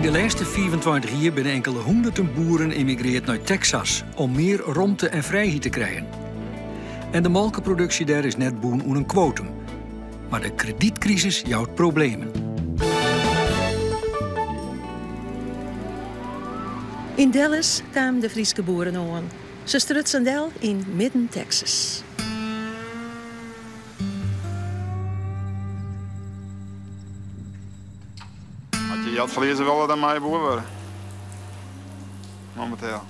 de laatste 24 jaar zijn enkele honderden boeren emigreerd naar Texas om meer romte en vrijheid te krijgen. En de melkproductie daar is net boen aan een quotum. Maar de kredietcrisis jouwt problemen. In Dallas kwamen de Friese boeren aan. Ze strutsen del in midden Texas. Als je geld verliezen wil, dan mag je boer worden. Momenteel.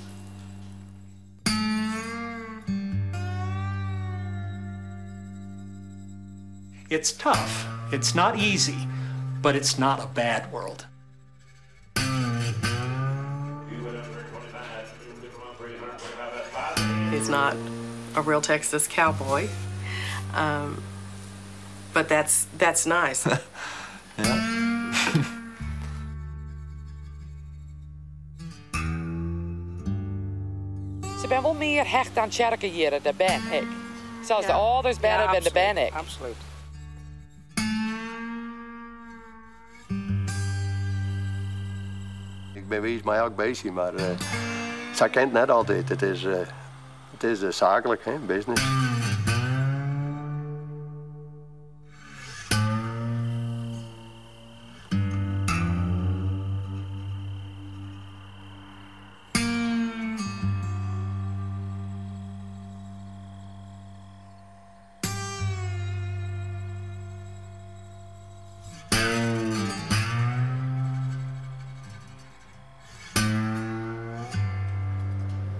It's tough. It's not easy, but it's not a bad world. He's not a real Texas cowboy, but that's nice. Ja. Ze zijn wel meer hecht aan kerken hier, dat ben ik. Zoals de ouders ben en de ben ik. Absoluut. Ik ben wees mij ook bezig, maar ze kent net altijd. Het is zakelijk, hè, business.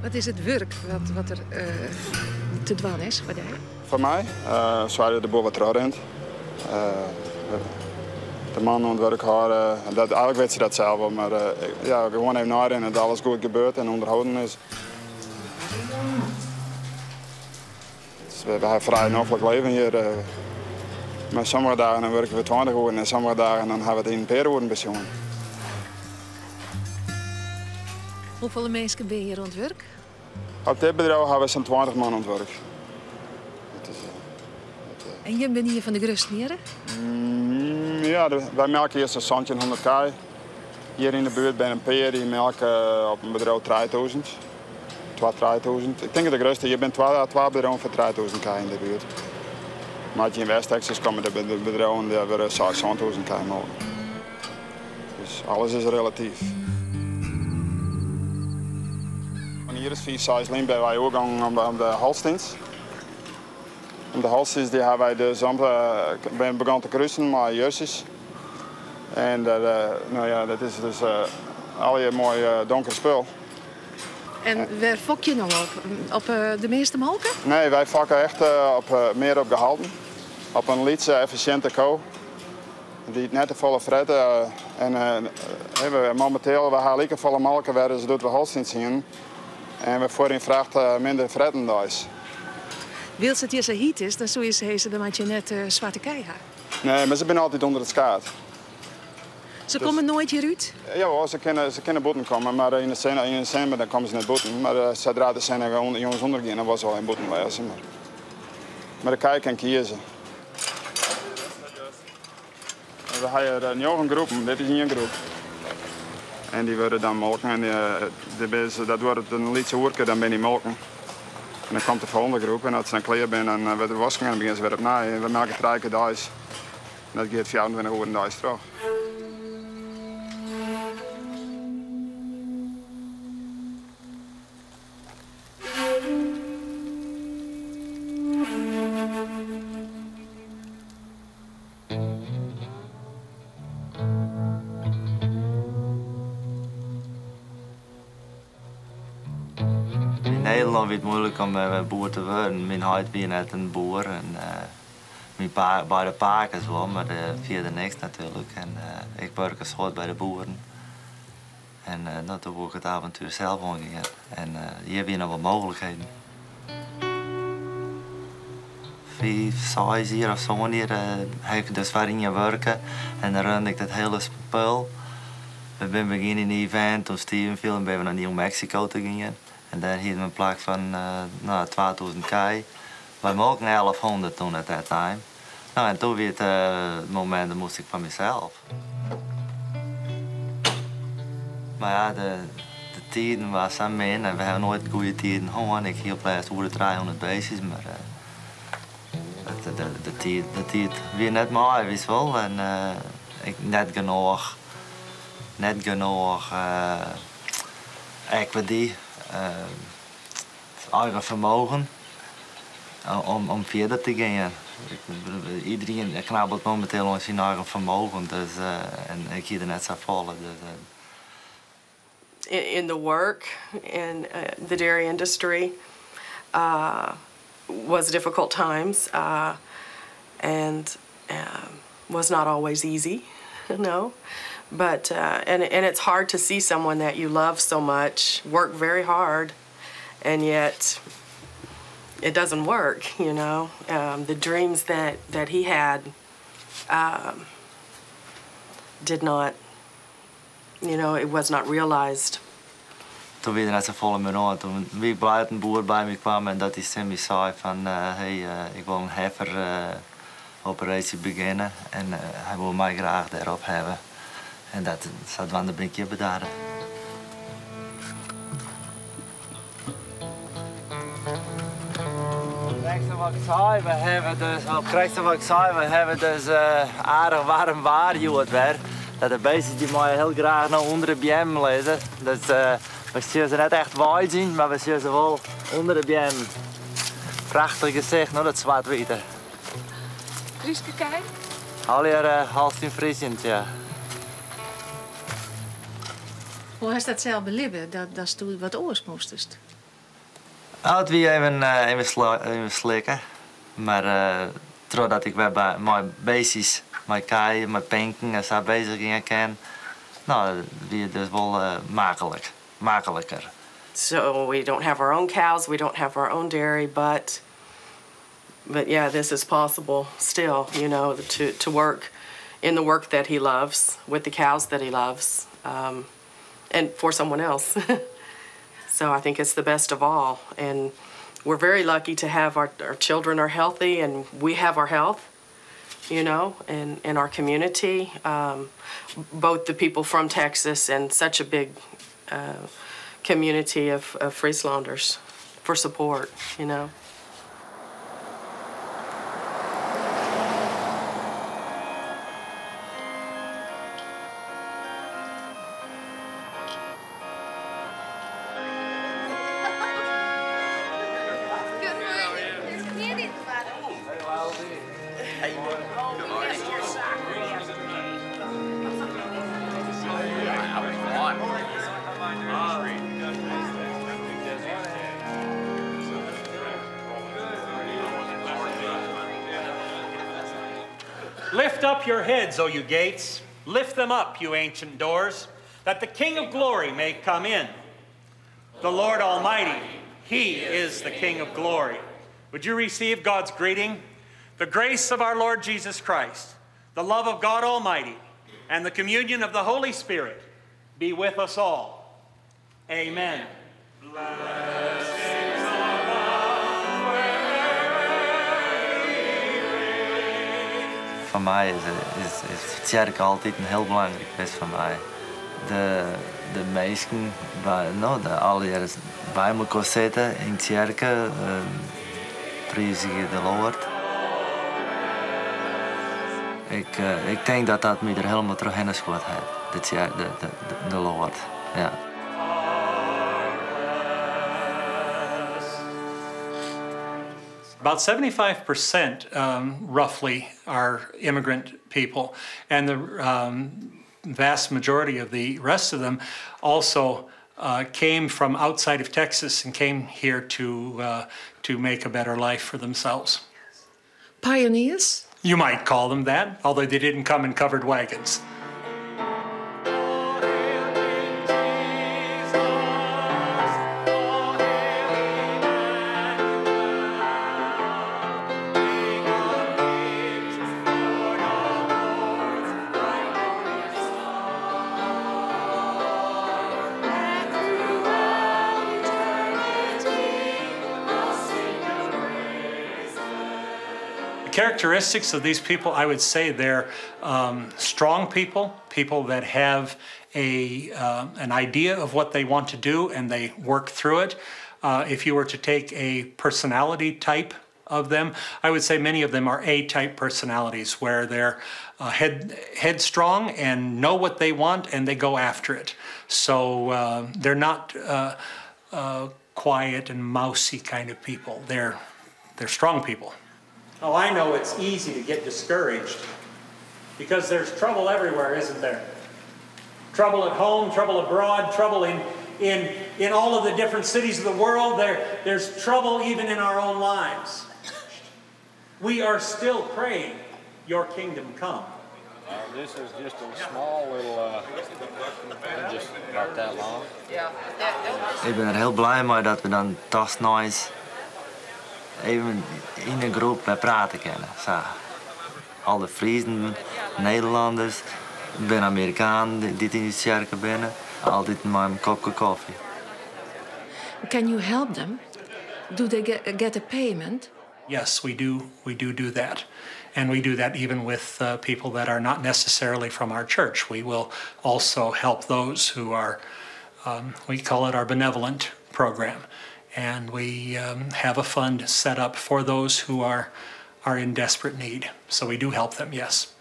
Wat is het werk wat er te doen is voor jou? Voor mij, zwaar de boer wat eruit rent. De man aan het werk houden, eigenlijk weet ze dat zelf wel, maar ja, gewoon even nadenken dat alles goed gebeurt en onderhouden is. Dus we hebben een vrij en offelijk leven hier. Maar sommige dagen dan werken we 20 uur en sommige dagen dan hebben we het in per uur pensioen. Hoeveel mensen ben je hier aan het werk? Op dit bedrijf hebben we zo'n 20 man aan het werk. En je bent hier van de Grustmeren? Ja, wij melken hier zo'n zandje 100 k. Hier in de buurt bij een peer die melken op een bedrijf 3000. 3000. Ik denk dat de grootste, je bent 12 bedrijven voor 3000 k in de buurt. Maar als je in West-Texas komen de bedrijven die hebben 6000 k melken. Dus alles is relatief. Hier is 4 size lijn bij wij ook aan de Holsteins. En de Holsteins die hebben wij dus begonnen te kruisen met Jersey's. En nou ja, dat is dus al je mooi donker spul. En waar fok je nou op? Op de meeste molken? Nee, wij fokken echt meer op gehalte. Op een lietse, efficiënte koe. Die net te volle fretten. Momenteel we halen ik volle melken werden ze door de Holsteins zien. En we voorin vraagt minder fretten thuis. Wil ze het hier zo heet is, dan zou je ze dan je net zwarte kei hebben. Nee, maar ze zijn altijd onder het skaat. Ze komen nooit hieruit? Ja, ze kunnen boeten komen, maar in december dan komen ze net boeten. Maar zodra de zijn jongens ondergaan, dan was al een boeten bij ons. Maar de kei kan kiezen. We hebben een groepen, dit is een groep. En die worden dan melken en dat wordt een lietse oerke, dan ben die melken. En dan komt de volgende groep en als ze dan klaar zijn, dan wordt de wassen en dan beginnen ze weer opnieuw. En we maken 3 keer thuis. En dat gaat 24 uur thuis terug. In Nederland is het moeilijk om boer te worden. Mijn huid was net een boer. En, bij de pakers wel, maar verder niks natuurlijk. En, ik werk als goed bij de boeren. En toen word ik het avontuur zelf aangegaan. En hier heb je nog wat mogelijkheden. 5, 6 jaar of zo hier heb ik dus waarin je werken. En dan run ik dat hele spul. We zijn beginnen in een event, toen Steven viel en ben we naar New Mexico te gingen. En daar hield een plak van 2000 k. Wij mogen 1100 toen at that time. Nou, en toen weer het moment, dan moest ik van mezelf. Maar ja, de tijden waren samen in en we hebben nooit goede tijden gehad. Ik hielp eerst over de 300 beestjes, maar de tijd weer net mooi, wist wel. En ik net genoeg equity, eigen vermogen om verder te gaan. Iedereen knabbelt momenteel aan zijn eigen vermogen, dus, en ik hier er net zo vallen. Dus, in the work in the dairy industry was difficult times and was not always easy, no. But and it's hard to see someone that you love so much work very hard, and yet it doesn't work. You know, the dreams that he had did not. You know, it was not realized. Toen we er net zo vol mee aan, toen wie bij een boer bij me kwam en dat hij tegen me zei van, hey, ik wil een heiferoperatie beginnen en hij wil mij graag daarop hebben. En dat zat van de brinkje bedaren. We hebben dus aardig warm waar weer. Dat de beestjes die mij heel graag naar onder de BM lezen. Dus we zien ze net echt wijd zien, maar we zien ze wel onder de BM. Prachtig gezicht, nou, dat zwart-witte. Frieske kijk? Al hier half in Friesland, ja. Hoe is dat zelf beleven, dat je wat oors moestest? Het wie even slikken. Maar doordat ik weer bij mijn beestjes, mijn kei, mijn pinken en zo bezig ging ken, nou, wie het dus wel makkelijker. So we don't have our own cows, we don't have our own dairy, but yeah, this is possible still, you know, to work in the work that he loves, with the cows that he loves, and for someone else. So I think it's the best of all, and we're very lucky to have our children are healthy, and we have our health, you know, in our community. Both the people from Texas and such a big community of Frieslanders for support, you know. Lift up your heads, O you gates. Lift them up, you ancient doors, that the King of glory may come in. The Lord Almighty, He is the King of glory. Would you receive God's greeting? The grace of our Lord Jesus Christ, the love of God Almighty, and the communion of the Holy Spirit be with us all. Amen. Voor mij is de kerk altijd een heel belangrijk fest voor mij. De meesten alle jaren bij elkaar zitten in de kerk, prijzen de Lord. Ik denk dat dat me er helemaal terug in is goed heeft, de Lord. Ja. About 75% roughly are immigrant people, and the vast majority of the rest of them also came from outside of Texas and came here to make a better life for themselves. Pioneers? You might call them that, although they didn't come in covered wagons. Characteristics of these people, I would say they're strong people, people that have an idea of what they want to do and they work through it. If you were to take a personality type of them, I would say many of them are A-type personalities, where they're headstrong and know what they want and they go after it. So they're not quiet and mousy kind of people. They're strong people. Oh, I know it's easy to get discouraged because there's trouble everywhere, isn't there? Trouble at home, trouble abroad, trouble in all of the different cities of the world. There's trouble even in our own lives. We are still praying, your kingdom come. This is just a small little, just not that long. Ik ben er heel blij mee dat we dan toch nooit even in een groep met praten kunnen. Zo. Al de Friesen, Nederlanders, ik ben Amerikaan die in de kerk binnen. Altijd met een kopje koffie. Can you help them? Do they get a payment? Yes, we do that. And we do that even with people that are not necessarily from our church. We will also help those who are, we call it our benevolent program. And we have a fund set up for those who are in desperate need. So we do help them, yes.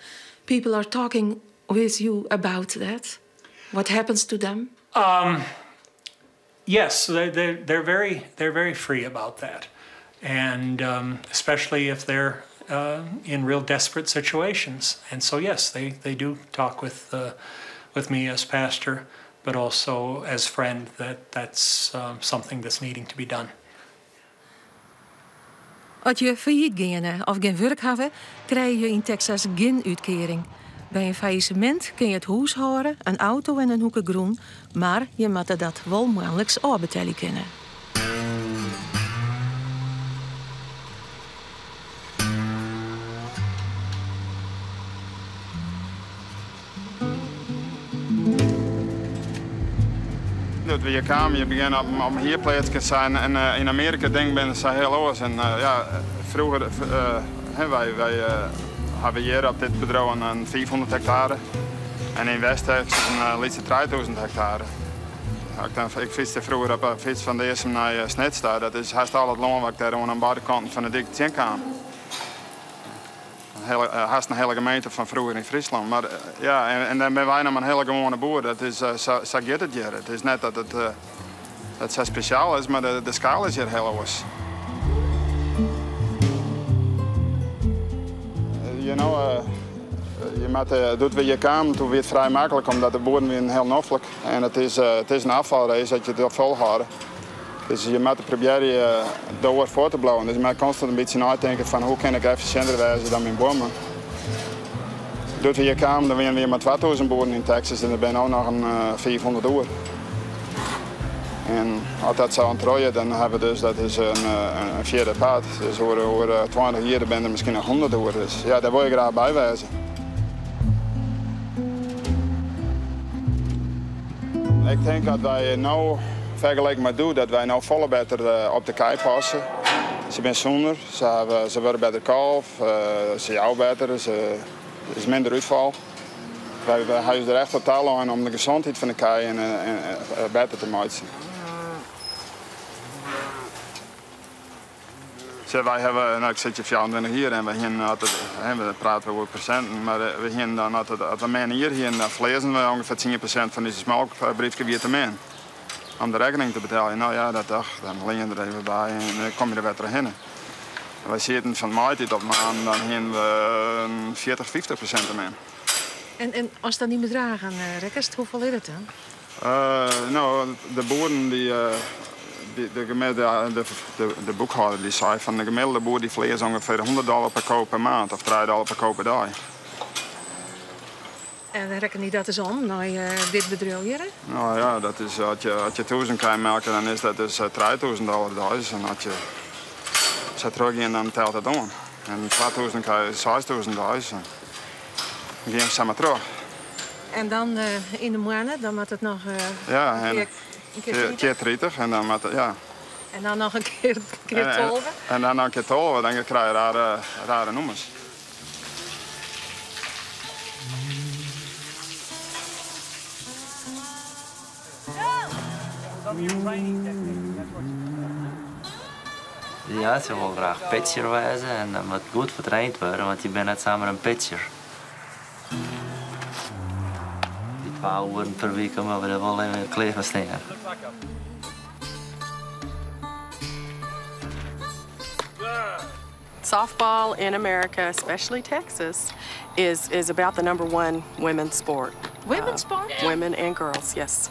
People are talking with you about that? What happens to them? Yes, they're very free about that. And especially if they're in real desperate situations. And so yes, they do talk with me as pastor, but also as friend, that's something that's needing to be done. Als je failliet gaan of geen werk hebben, krijg je in Texas geen uitkering. Bij een faillissement kun je het huis houden, een auto en een hoeke groen, maar je moet dat wel maandelijks afbetalen kunnen. Dat we hier kwamen, je begint op een heerplaats te zijn en in Amerika denk ik ben ze heel anders. En ja, vroeger wij hebben hier op dit bedrijf een 500 hectare en in West-Texas een liefst 3000 hectare. Ik fietste vroeger op een fiets van de eerste naar Snedstad. Dat is haast al het land wat ik daar aan beide kanten van de dikke tien kwam. Haast een hele gemeente van vroeger in Friesland. Maar ja, en dan ben wij nog een hele gewone boer. Dat is, zo gaat het hier. Het is net dat het zo speciaal is, maar de schaal is hier heel anders. Doet we hier kwamen, toen werd het vrij makkelijk, omdat de boeren weer heel noffelijk. En het is een afvalrace dat je het volhouden. Dus je moet proberen door voor te blijven. Dus je moet constant een beetje nadenken van hoe kan ik efficiënter wezen dan mijn bomen. Doet we hier kwamen, dan zijn we maar 2000 boeren in Texas en er zijn ook nog een 400 oer. En als dat zou ontrooien, dan hebben we dus, dat is een vierde paard. Dus over 20 jaar ben er misschien nog 100 oer. Dus ja, daar wil je graag bij wezen. Ik denk dat wij nu, vergelijking met doen, dat wij nu volle beter op de kei passen. Ze zijn zonder, ze worden beter kalf, ze jouw beter, er is minder uitval. Wij hebben er echt totaal aan om de gezondheid van de kei en beter te maken. Wij hebben, nou, ik zit je 24 hier en we praten over procenten, maar we gaan dan als we mensen hier lezen we ongeveer 10% van deze melkbriefje weer te min. Om de rekening te betalen. Nou ja, dat dag, dan leen je er even bij en dan kom je er weer terug in. Wij zitten van maand tot maand, dan gaan we 40-50% ermee. En als dat niet bedragen, Rekkers, hoeveel is het dan? Nou, de boeren die... De boekhouder die zei van de gemiddelde boer die vlees ongeveer $100 per koop per maand of $3 per koop per dag. En dan rekken die dat eens om naar dit bedrijf hier? Nou ja, dat is, als je 1000 kan melken, dan is dat dus $3000 thuis. En als je zet terug in, dan telt het om. En 2000 krijg je $6000 thuis. Dan ga je samen terug. En dan in de maanden, dan moet het nog een keer 30 en dan moet het, ja. En dan nog een keer 12? En dan nog een keer 12, dan krijg je rare nummers. Ja, ze wil graag pitcher wezen en dat moet goed getraind worden, want je bent net samen een pitcher. Die 2 uur per week moeten we er wel even klaar voor staan. Softball in America, especially Texas, is about the #1 women's sport. Women's sport? Women and girls, yes.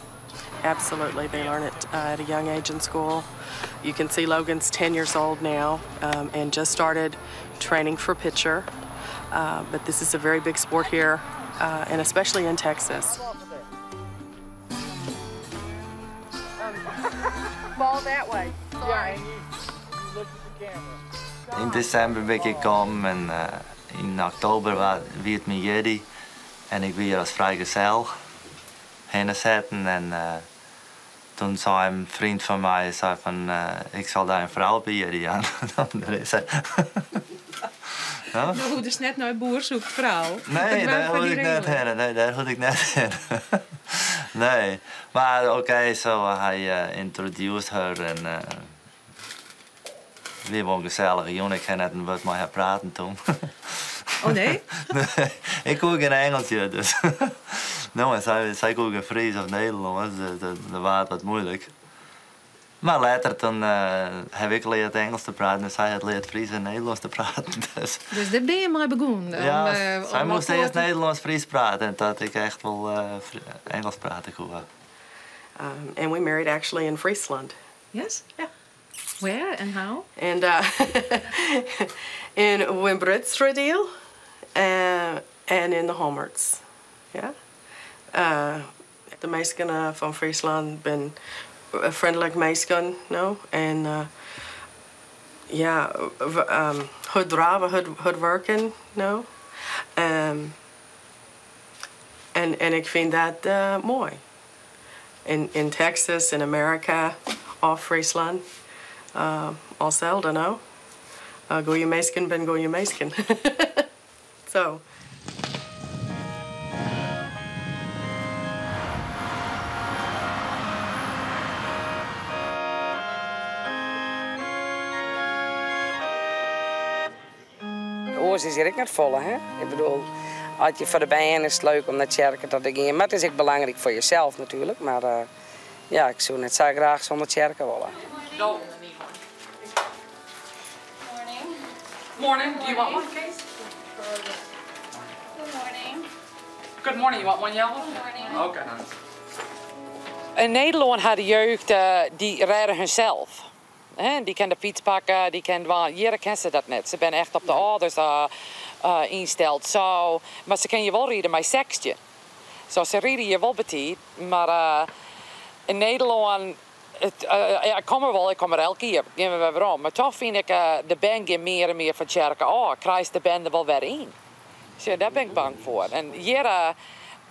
Absolutely. They learn it at a young age in school. You can see Logan's 10 years old now and just started training for pitcher. But this is a very big sport here, and especially in Texas. Ball that way. Yeah, you look at the camera. In december ben ik gekomen en in oktober werd mijn jedi en ik weer als vrijgezel heen zetten en toen zei een vriend van mij van ik zal daar een vrouw bij jedi aan. Ja? Nou, hoe dus net naar een boer zoekt vrouw. Nee, daar hoef ik net heen. Nee, daar hoef ik net heen. Nee, maar oké, zo hij introduceert haar en we hebben een gezellige jongen. Ik ga net wat met haar praten toen. Oh nee? Nee, ik kon geen Engelsje, dus. Nou, zij kon geen Fries of Nederlands, dus dat was wat moeilijk. Maar later dan, heb ik geleerd Engels te praten en zij had geleerd Fries en Nederlands te praten. Dus daar ben je maar begonnen. Ja, zij moest eerst Nederlands Fries praten en dat ik echt wel Engels praten kon. And we married actually in Friesland. Yes? Yeah. Where and how? And in Wimbredstradeel and in the Holmerts. Yeah. De meesten van Friesland ben vriendelijk meesten, no? En ja, goed draven, goed werken, no? En ik vind dat mooi. In Texas, in Amerika, of Friesland. Al zelden, no? Goeie meisken ben goeie meisken. So. De oors is hier ook net vol, hè? Ik bedoel, als je voor de band is het leuk om naar de kerk te gaan. Maar het is ook belangrijk voor jezelf natuurlijk. Maar ja, ik zou net zo graag zonder kerken willen. No. Morning. Do you want one, Case? Good morning. Good morning. You want one yellow? Good morning. Okay. In Nederland had de jeugd die rijden hunzelf. Die kan de fiets pakken, die kan hier kennen ze dat net. Ze zijn echt op de ouders ingesteld. So, maar ze kunnen je wel rijden met sekstje. So, ze rijden je wel betiet, maar in Nederland. Ik kom er elke keer, ik we weer om. Maar toch vind ik de band meer en meer van kerken. Oh, krijgt de band er wel weer in. Dus daar ben ik bang voor. En hier,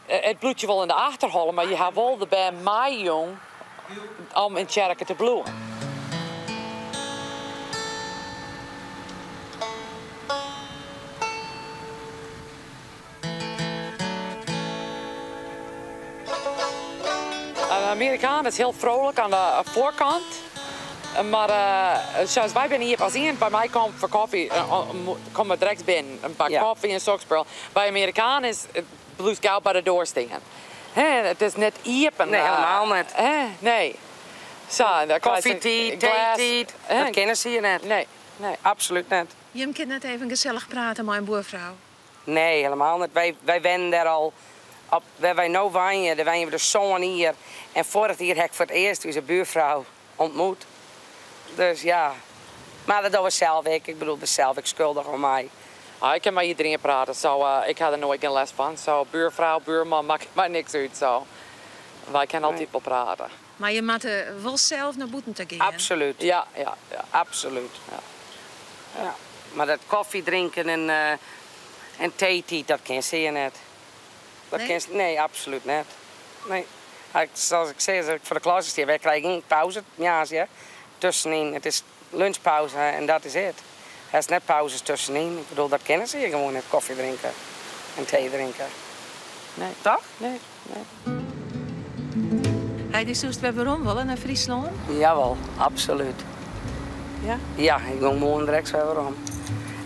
het bloedt je wel in de achterholen, maar je hebt wel de band mij jong om in kerken te bloeien. De Amerikaan is heel vrolijk aan de voorkant. Maar zoals wij zijn hier, als iemand bij mij komt voor koffie, komen we direct binnen. Een paar koffie en sokspul. Bij Amerikaan is het bloed gauw bij de deur staan. Het is net iepen. Nee, helemaal niet. Nee. Zo, koffie, thee, dat kennen ze hier net. Nee. Absoluut niet. Je kunt net even gezellig praten met een boervrouw. Nee, helemaal niet. Wij wennen daar al. Waar wij nu wonen, daar wonen we de zoon hier. En vorig jaar heb ik voor het eerst onze buurvrouw ontmoet. Dus ja. Maar dat doen we zelf. Ik bedoel, dat is zelf schuldig aan mij. Ik kan met iedereen praten. Ik had er nooit geen les van. Buurvrouw, buurman, maakt mij niks uit. Wij kunnen altijd wel praten. Maar je moet wel zelf naar buiten te gaan. Absoluut. Ja. Absoluut. Ja. Maar dat koffie drinken en thee, dat ken je net. Nee, absoluut niet. Nee. Zoals ik zei, als ik voor de klas sta, wij krijgen geen pauze. Ja, tussenin. Het is lunchpauze en dat is het. Er is net pauzes tussenin. Ik bedoel, dat kennen ze hier gewoon net koffie drinken en thee drinken. Nee. Toch? Nee. Hij is juist weer waarom wel naar Friesland? Jawel, absoluut. Ja? Ja, ik ga morgen direct weer waarom.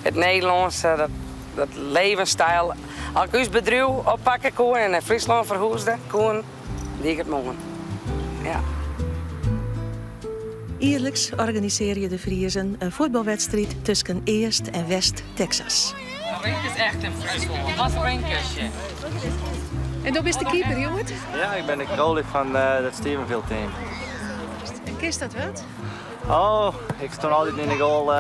Het Nederlands, dat levensstijl. Als ik ons bedrijf oppakken kon en naar Friesland verhuisde kon, die ik het morgen. Ja. Eerlijks organiseer je de Friesen een voetbalwedstrijd tussen Eerst en West-Texas. Rink is echt een Friesland. Wat een kusje. En dat is de keeper, jongen? Ja, ik ben de goalie van het Stephenville team. En kist dat wat? Oh, ik stond altijd in de goal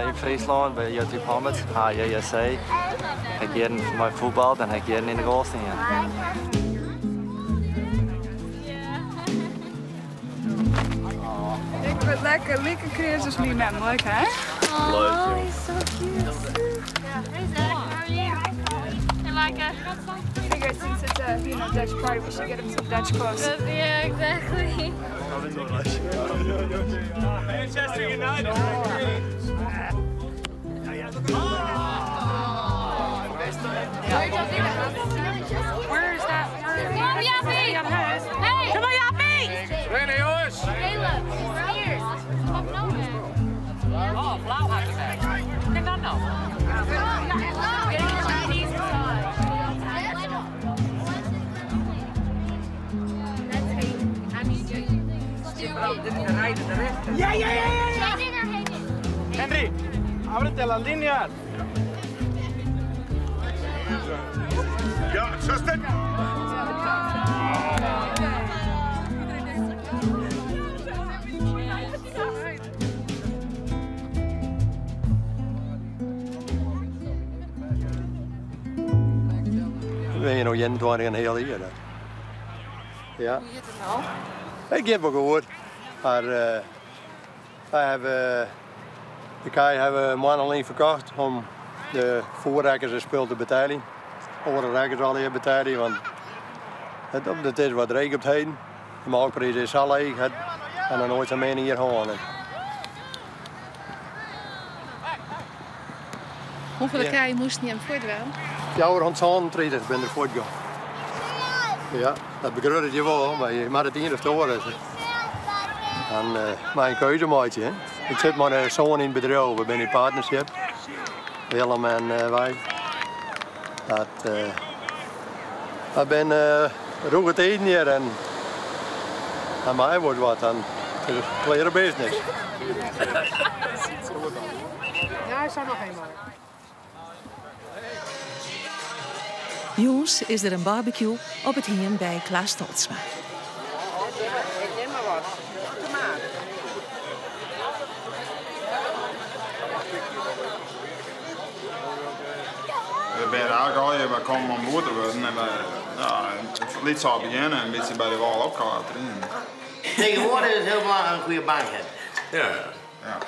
in Friesland, bij J.T. Pommet, HJSC. Ik hier mijn voetbal, dan heb ik hier in de goal staan. Ik ben lekker creators niet met hem, leuk hè? Leuk. Oh, he's so cute. Hey Zach, how are you? Hey Micah. I think since it's a Dutch party, we should get him some Dutch clothes. Yeah, exactly. Manchester United. Where is that? Come on, Jappie! Hey! Come on, Jappie! Rennen jongens! Caleb, here. Up nowhere. Oh, blauw had ik. Kijk dat nou. Ja! Henry, ábrete las líneas. Ja, zuster. Ben je nog 21 en heel hier? Ja. Ik heb wel gehoord. Maar de Kai hebben een man alleen verkocht om de voorrekkers en spul te betalen. Andere rekkers al hier betalen, want het is wat regen op het heden. De melkprijs is al leeg en dan nooit zo meer hier gaan. Hoeveel keer moest je hem voortwaan? Ja, we gaan samen treden, ben er voortgegaan. Ja, dat begrijp je wel, maar je moet het hier of horen. En mijn keuzemaatje, hè. Ik zit met een zoon in het bedrijf, we zijn in partnership. Willem en wij. Dat ben roege tijden hier en aan mij wordt wat, en het is een klere business. Ja, hij zou nog eenmaal. Jongens, is er een barbecue op het hien bij Klaas Stoltsma. We zijn eigenlijk al hier, we komen aan boord worden en het lied zal beginnen en een beetje bij de wal opkateren. Tegenwoordig is het heel belangrijk een goede bank hebben. Ja,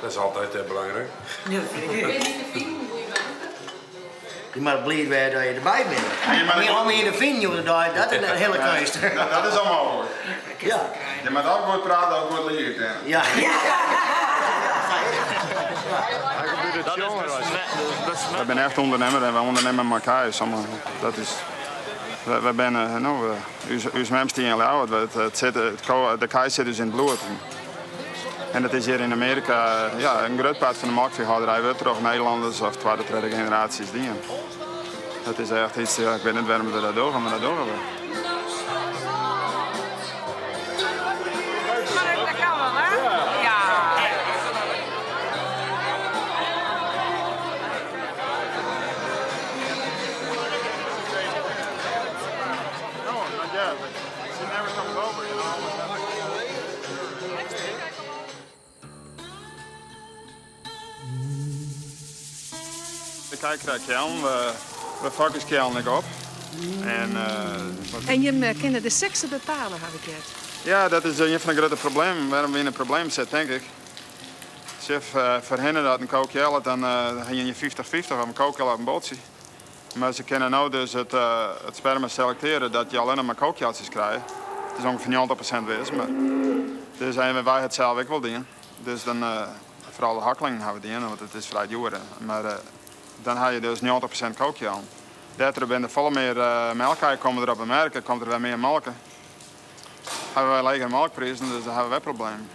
dat is altijd belangrijk. Ja, dat vind ik. Je moet blij zijn dat je erbij bent. Maar je allemaal in de vinger, dat is een hele keuze. Dat is allemaal hoor. Ja. Je moet ook goed praten, ook goed leren. Ja. We zijn echt ondernemer en we ondernemen met elkaar. Dat is, we zijn, uw mensen die oud, de kaai zit dus in het bloed. En dat is hier in Amerika een groot part van de melkveehouderij wordt toch Nederlanders of tweede, derde generaties dingen. Dat is echt iets, ik weet niet waarom we dat doen, maar dat doen we. Dat kan wel, hè? Ja. Kijk, we focussen kelnig op. En je kent de seksen bepalen, heb ik het. Ja, dat is een van de grote problemen waarom we in een probleem zitten, denk ik. Als je verhindert dat een kookjel, dan ga je 50-50 op een kookjel op een bootje. Maar ze kunnen nou dus het sperma selecteren dat je alleen maar kookjeltjes krijgt. Het is ongeveer 90% wees, maar dus wij het zelf ook wel dingen. Dus dan, vooral de hakkelingen hebben we die, want het is vrij duur. Maar dan heb je dus 90% kookjel. Daardoor ben er veel meer melkei komen erop en merken, komt er weer meer melken. hebben wij lage melkprijzen, dus dan hebben wij problemen.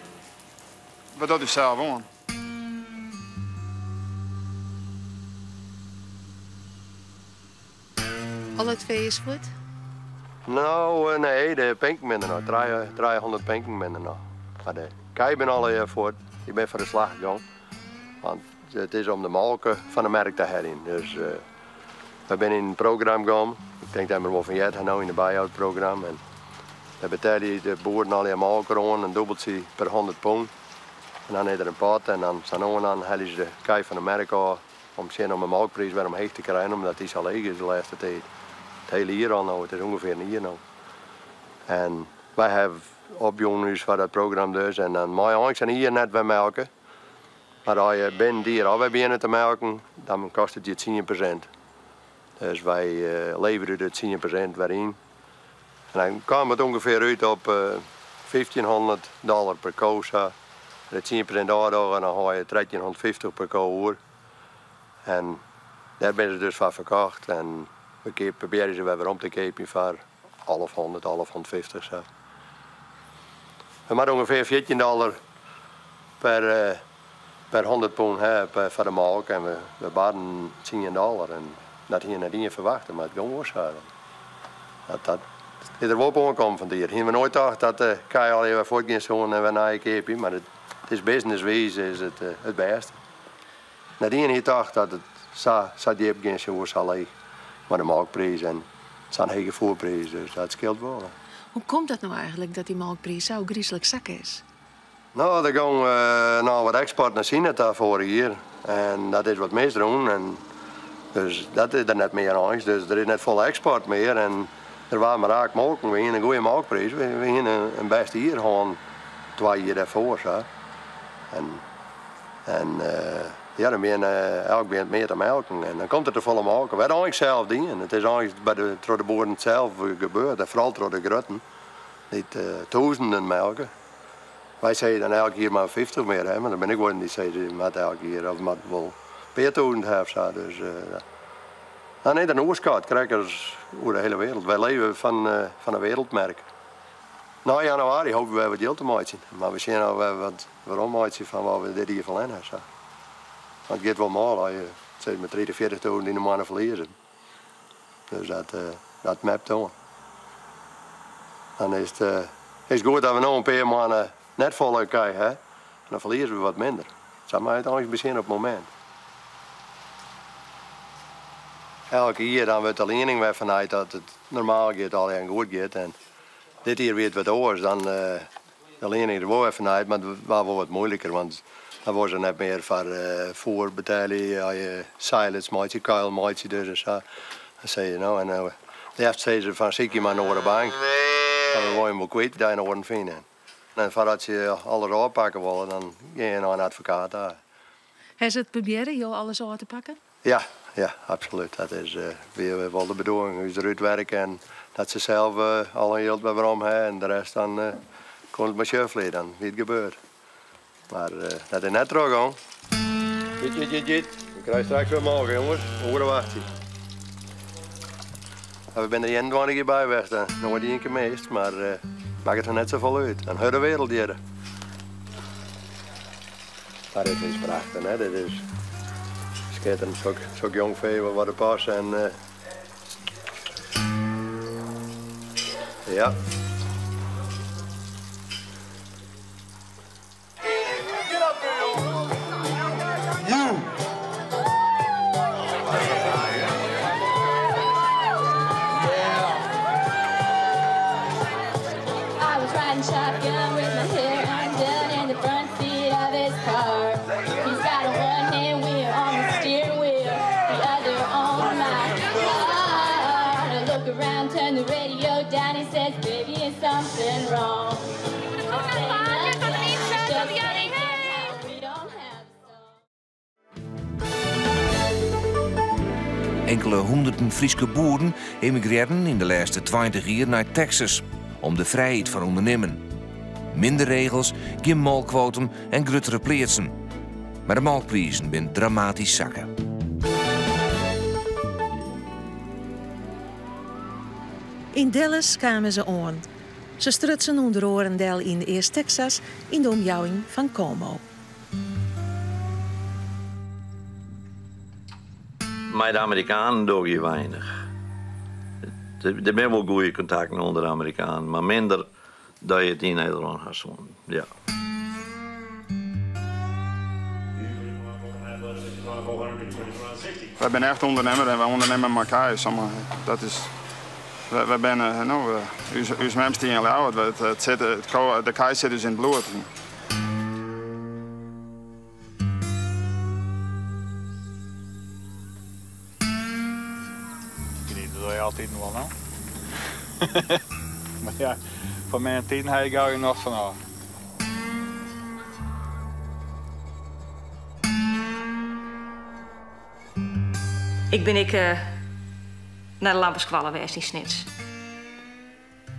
Wat doet u zelf aan? Al het vee is goed? Nou, nee, de pinken minder nog. 300 pinken minder nog. Maar de kei ben al heel voort. Ik ben voor de slag gegaan. Want het is om de melken van de merk te herinneren. Dus we zijn in het programma gegaan. Ik denk dat we wel van jaar nou in het bijhoudprogramma. En dan betalen de boeren al je melken aan en dubbelt ze per 100 pond. En dan is er een pot en dan halen ze de kei van de merk aan. Om om de melkprijs weer omheen te krijgen, omdat die zo leeg is de laatste tijd. Het hele jaar al nou, het is ongeveer een jaar nou. En wij hebben opjongens voor dat programma dus. En dan mag je eigenlijk hier net bij melken. Maar als je binnen dier al beginnen te melken, dan kost het je 10%. Dus wij leveren het 10% weer in. En dan kwam het ongeveer uit op $1.500 per koe. De 10% aandagen en dan ga je 1350 per koe. En daar ben ze dus van verkocht. En we proberen ze weer om te kopen voor 1100, 1150. Zo. We maken ongeveer $14 per 100 pond voor de melk. En we baden $10. En dat hier net niet verwachten, maar het gewoon was zo. Dat is er wel op aankomen van hier. Hier we nooit gedacht dat de kei al even voortgaan en we naar je kopen. Maar het is businesswezen is het beste. Nadien heeft gedacht dat het zo diep geen zo zal leeg. Maar de melkprijs en het zijn hele voorprijs, dus dat scheelt wel. Hoe komt dat nou eigenlijk dat die melkprijs zo griezelig zak is? Nou, er gaan wat export naar China vorig jaar. En dat is wat misdoen. En dus dat is er net meer aan. Dus er is net vol export meer. En er waren maar raak melken. We hebben een goede melkprijs. We hebben een beste hier gewoon 2 jaar daarvoor. Zo. Ja, dan ben je elk begint meer te melken. En dan komt het er volle melken. We hebben eigenlijk zelf dingen. Het is eigenlijk door de boeren zelf gebeurd. En vooral door de grutten. Niet duizenden melken. Wij zeiden dan elke keer maar 50 meer. Hè? Maar dan ben ik wel die zeiden met elke keer. Of met wel 4000 hebben. Dus dan is er een oorskaart. Krijgers over de hele wereld. Wij leven van een wereldmerk. Na januari hopen we wat geld te maken. Maar we zien al wat waarom van wat we dit hier van hebben. Want het gaat wel mal als je zit met 40.000 in de maanden verliezen. Dus dat mapt dan. Dan is het goed dat we nog een paar maanden net vol krijgen. Hè? En dan verliezen we wat minder. Dat is eigenlijk beginnen op het moment. Elke jaar dan wordt de lening weer vanuit dat het normaal gaat, alleen goed gaat. En dit jaar weer wat anders dan de lening er wel even uit, maar het was wel wat moeilijker. Want dan was er net meer voor betalen, je silence maakt, je kuil maakt je dus en zo. Dan zei je nou, en eerst zei ze van zie je maar naar de bank. En dan word je wel kwijt, dat je nog wat vinden. En voordat je alles aanpakken wil, dan ga je naar een advocaat daar. Heeft ze het proberen, jou alles aan te pakken? Ja, absoluut. Dat is weer wel de bedoeling. Hoe ze eruit werken en dat ze zelf al een geld bij waarom hebben en de rest dan komt het maar schuffelen dan, wie het gebeurt. Maar dat is net terug aan. Jit. We krijgen straks weer morgen, jongens. Horen wachten. We zijn er 21 bij weg, dan nog maar 1 keer meest, maar maakt het er net zo vol uit. En heel de wereld hier. Maar dit is prachtig, hè? Dit is schitterend, zo'n jong vee wat er past en ja. Shotgun with my hair undone in the front seat of his car. He's got a one-hand wheel on the steering wheel, the other on my car. I look around, turn the radio down, he says, baby, is something wrong? Enkele honderden Friese boeren emigreerden in de laatste 20 jaar naar Texas om de vrijheid van ondernemen. Minder regels, geen melkquotum en gruttere plaatsen. Maar de melkprijzen zijn dramatisch zakken. In Dallas kwamen ze aan. Ze strutsen onder Orendel in East Texas in de omjouwing van Como. Met de Amerikanen doe je weinig. Er zijn wel goede contacten onder de Amerikanen, maar minder dat je het in Nederland gaat doen. Ja. Wij zijn echt ondernemer en wij ondernemen met elkaar. Dat is, wij zijn, uw mensen in oud. De kaai zit dus in het bloed. Dat doe je altijd nog wel, maar ja, van mijn tien heb ik er nog van af. Ik ben naar de Lamperskwallen geweest in Snits.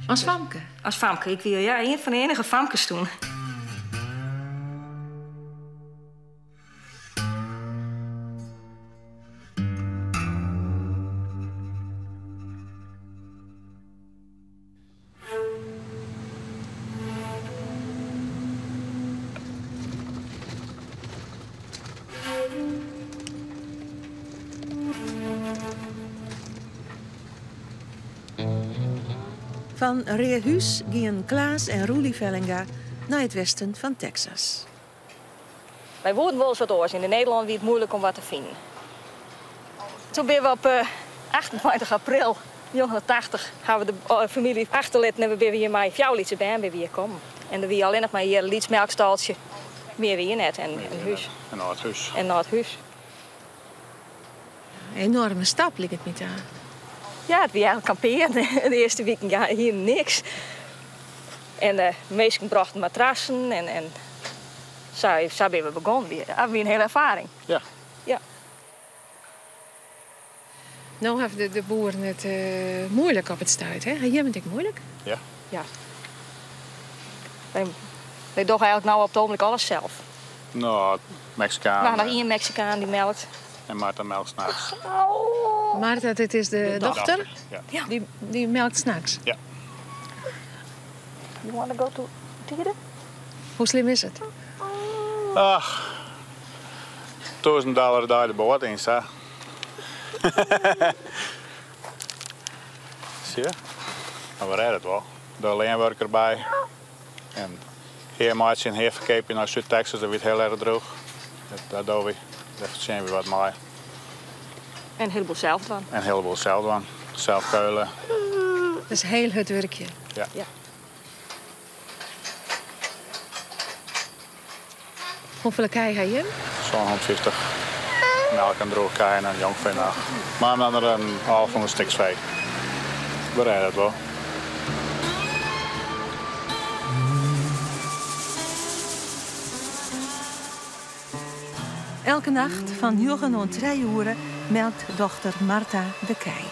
Als famke? Als famke. Ik wil een van de enige famkes toen. Van Reerhuis gingen Klaas en Roelie Vellinga naar het westen van Texas. Wij woonden wel eens wat oors. In Nederland was het moeilijk om wat te vinden. Toen ben we op 28 april 1980 hebben we de familie achterlaten en we zijn hier met Fjouwlietse bij en weer komen. En dan was alleen nog maar hier een lietsmelkstaltje. Meer weer net en huis. En naar het huis. En naar het huis. Een enorme stap ligt het niet aan. Ja, het was eigenlijk kamperen. De eerste weken ja, hier niks. En de meesten brachten matrassen en zo zijn we begonnen. We hebben een hele ervaring. Ja. Ja. Nou hebben de boeren het moeilijk op het stuit, hè? Jij bent het moeilijk? Ja. Ja. Wij doen eigenlijk nou op het ogenblik alles zelf. Nou, Mexicaan. Nou, nog één Mexicaan die melkt. En Martha melkt s'nachts. Martha, dit is de dochter? Ja. Die melkt s'nachts? Ja. You want to go to Tieren? Hoe slim is het? Ach, $1000 daar de boot in, hè. Zie je? Maar we redden het wel. De leenwerker bij. En hier maatje en hier verkeep je naar Zuid-Texas, dat wordt heel erg droog. Dat doen we. Daar zien we wat mee. En een heleboel zelf doen. En een heleboel zelf doen. Zelf keulen. Dat is heel het werkje. Ja. Ja. Hoeveel kei heb je? Zo'n 150. Melk en droog kei en een jongvee nog. Maar dan er een half van een stuk vee. We rijden het wel. Elke nacht van 9 tot 3 uur melkt dochter Martha de kei.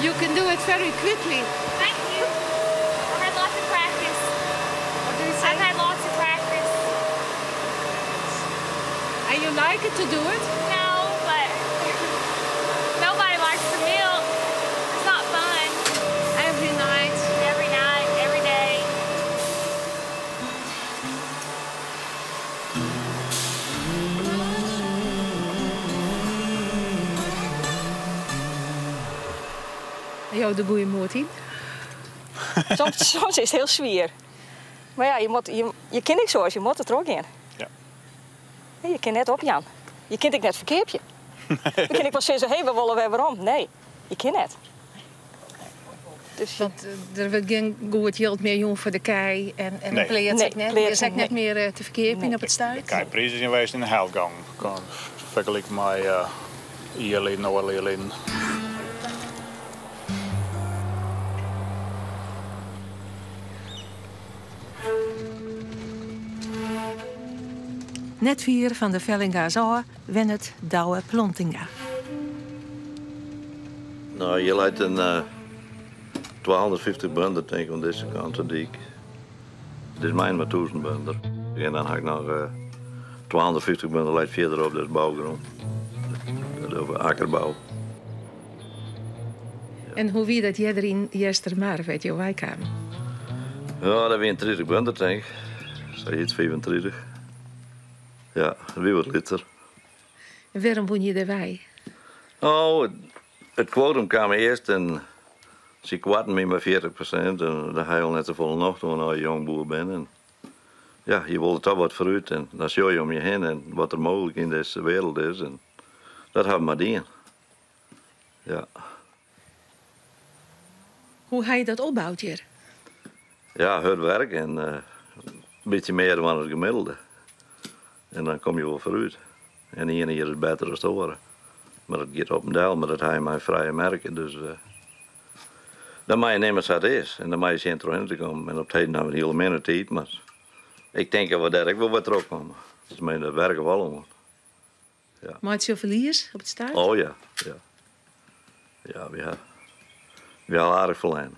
You can do it very quickly. Thank you. I've had lots of practice. What do you say? I've had lots of practice. And you like it to do it? No, but nobody likes the milk. It's not fun. Every night. Every night, every day. Jou de goeie moed in? Soms is het heel zwaar. Maar ja, je kent niet zoals, je moet er ook in. Ja. Nee, je kent net op, Jan. Je kent ik net verkeerpje. Dan kan ik wel zeggen, hey, we willen weer waarom. Nee, je kent net. Dus want er wordt geen goed geld meer jong voor de kei en Nee. een pleert Nee, zich net. pleert Je zegt zich net meer te verkeerping op het stuit. Kijk, prijzen zijn geweest in de helgang. Vergelijk met Ierlin, Noord-Ierlin. Net 4 van de Vellinga's aan wen het Douwe Plontinga. Nou, je leidt een 250 bunder tegen aan deze kant van de dik. Dit is mijn maar 1000 bunder. En dan heb ik nog 250 bundel leidt verderop, dat is bouwgrond. Dat is over akkerbouw. En hoe wie dat jij er in Jestermaar uit jouw wijk kwam? Ja, dat weer 30 bundel, denk ik. Zeg iets 35. Ja, wie wat liter. En waarom woon je erbij? Oh, het quotum kwam eerst en ze kwarten me maar 40%. En dan ga je al net zoveel nog toen je jong boer bent. En ja, je wilt toch wat vooruit en dan zie je om je heen en wat er mogelijk in deze wereld is. En dat hebben we maar dien. Ja. Hoe ga je dat opbouwt hier? Ja, hard werk en een beetje meer dan het gemiddelde. En dan kom je wel vooruit. En de ene hier is beter dan de andere. Maar dat gaat op een deel, maar dat ga je mijn vrije merken. Dus dan moet je nemen wat het is. En dan moet je centrum in te komen. En op het heden hebben we een hele minder tijd, maar ik denk dat we daar ook wel wat terug komen. Dus mijn dat werken we allemaal. Ja. Maakt je verlies op het staart? Oh ja, ja. Ja, we hebben aardig verlijn.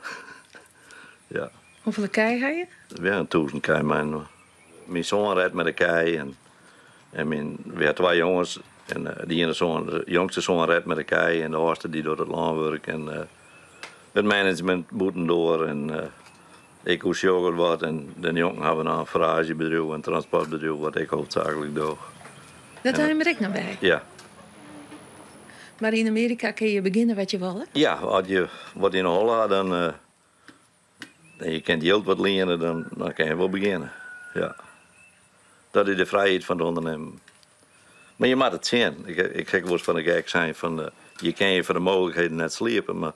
Ja. Hoeveel kei ga je? We hebben 1000 kei, mijn zoon redt met de kei en we hebben 2 jongens. En de jongste zoon redt met de kei en de oudste die door het land werkt. En het management boeten door en ik hoes yoghurt wat. En de jongen hebben een faragebedrijf en transportbedrijf wat ik hoofdzakelijk doe. Dat hebben we er ook nog bij? Ja. Maar in Amerika kun je beginnen wat je wil, hè? Ja, als je wat in de hol had, dan en je kent heel wat leren, dan kan je wel beginnen. Ja. Dat is de vrijheid van de ondernemer. Maar je moet het zien. Ik zeg wel eens van de gek zijn van je kan je voor de mogelijkheden net slepen, maar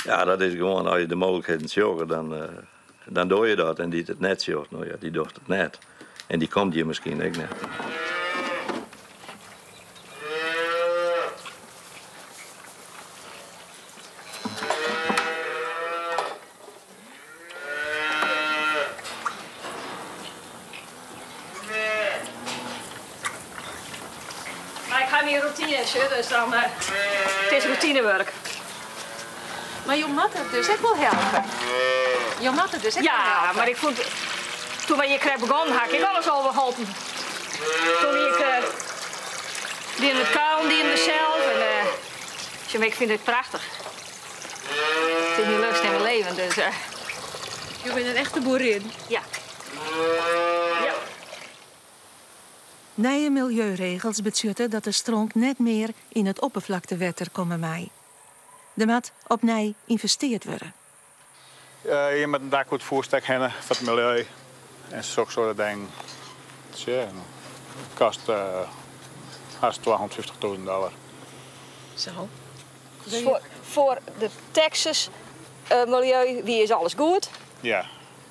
ja, dat is gewoon als je de mogelijkheden zoekt, dan doe je dat en die het net zoekt, nou ja, die doet het net. En die komt je misschien ook net. Dus dan, het is routinewerk. Maar je moet het dus echt wel helpen. Je moet het dus echt wel helpen. Ja, maar ik vond, toen wij hier kreeg begonnen, had ik alles al geholpen. Toen ik die in het kuil, die in mezelf. En ik vind het prachtig. Het is nu lust in mijn leven, dus. Je bent een echte boerin. Ja. Ja. Nieuwe milieuregels betutten dat de stronk net meer in het oppervlaktewater komen mij. Er moet opnieuw investeerd worden. Je moet een dak goed voorstek hebben voor het milieu en zulke soort dingen. Ja, het kost haast $250.000. Zo. Dus voor de Texas milieu wie is alles goed. Ja.